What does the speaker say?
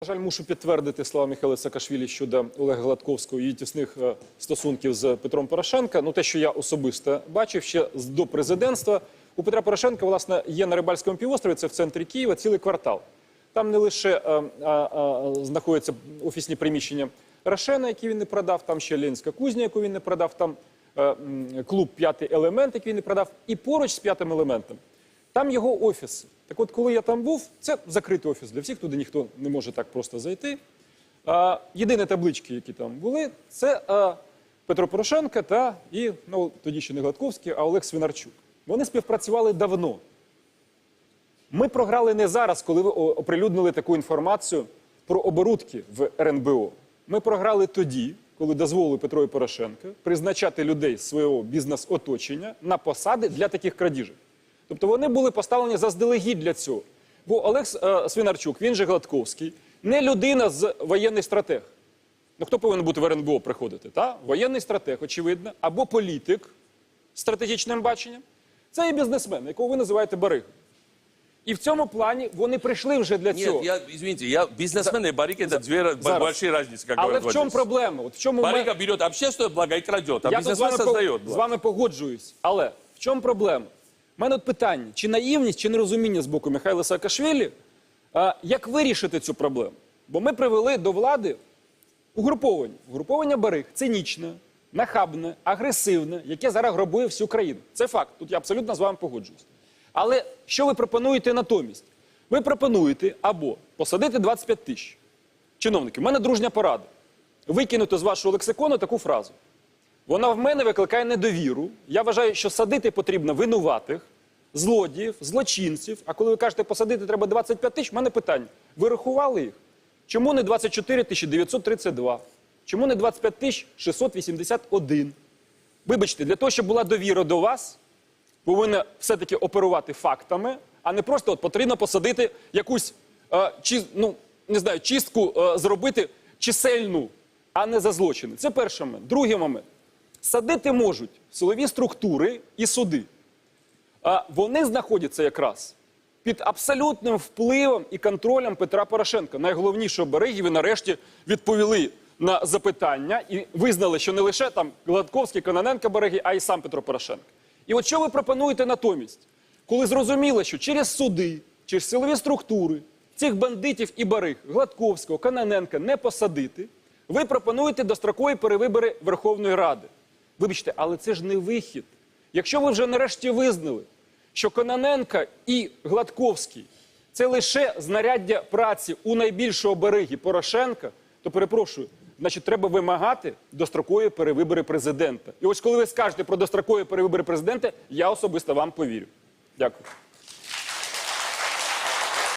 На жаль, мушу підтвердити слова Михайла Саакашвілі щодо Олега Гладковського і тісних стосунків з Петром Порошенка. Ну, те, що я особисто бачив ще до президентства, у Петра Порошенка, власне, є на Рибальському півострові, це в центрі Києва, цілий квартал. Там не лише знаходяться офісні приміщення Рошена, які він не продав, там ще Ленінська кузня, яку він не продав, там клуб «П'ятий елемент», який він не продав, і поруч з «П'ятим елементом» там його офіси. Так от, коли я там був, це закритий офіс для всіх, туди ніхто не може так просто зайти. Єдині таблички, які там були, це Петро Порошенко та, ну, тоді ще не Гладковський, а Олег Свинарчук. Вони співпрацювали давно. Ми програли не зараз, коли ви оприлюднили таку інформацію про оборудки в РНБО. Ми програли тоді, коли дозволили Петру Порошенку призначати людей з свого бізнес-оточення на посади для таких крадіжок. Тобто вони були поставлені заздалегідь для цього. Бо Олег Свинарчук, він же Гладковський, не людина з воєнний стратег. Ну хто повинен бути в РНБО приходити? Та? Воєнний стратег, очевидно, або політик з стратегічним баченням. Це і бізнесмен, якого ви називаєте баригом. І в цьому плані вони прийшли вже для цього. Нет, извините, бизнесмен и барыг это две большие разницы, как Але говорят. в чому проблема? От в чому Барыга берет общественное благо и крадет, а Я бизнесмен тут создает з благо. вами погоджуюсь. Але в чому проблема? У мене от питання, чи наївність, чи нерозуміння з боку Михайла Саакашвілі, як вирішити цю проблему? Бо ми привели до влади угруповання. Угруповання бариг цинічне, нахабне, агресивне, яке зараз грабує всю країну. Це факт. Тут я абсолютно з вами погоджуюсь. Але що ви пропонуєте натомість? Ви пропонуєте або посадити 25 тисяч чиновників. У мене дружня порада. Викинути з вашого лексикону таку фразу. Вона в мене викликає недовіру. Я вважаю, що садити потрібно винуватих, злодіїв, злочинців. А коли ви кажете, посадити треба 25 тисяч, в мене питання. Ви рахували їх? Чому не 24 тисячі 932? Чому не 25 тисяч 681? Вибачте, для того, щоб була довіра до вас, повинна все-таки оперувати фактами, а не просто от потрібно посадити якусь, чистку зробити чисельну, а не за злочини. Це перший момент. Другий момент. Садити можуть силові структури і суди. Вони знаходяться якраз під абсолютним впливом і контролем Петра Порошенка, найголовнішого бариги. Ви нарешті відповіли на запитання і визнали, що не лише там Гладковський, Кононенко бариги, а й сам Петро Порошенко. І от що ви пропонуєте натомість? Коли зрозуміло, що через суди, через силові структури цих бандитів і бариг Гладковського, Кононенка не посадити, ви пропонуєте дострокові перевибори Верховної Ради. Вибачте, але це ж не вихід. Якщо ви вже нарешті визнали, що Кононенко і Гладковський – це лише знаряддя праці у найбільшого бариги Порошенка, то, перепрошую, значить, треба вимагати дострокові перевибори президента. І ось коли ви скажете про дострокові перевибори президента, я особисто вам повірю. Дякую.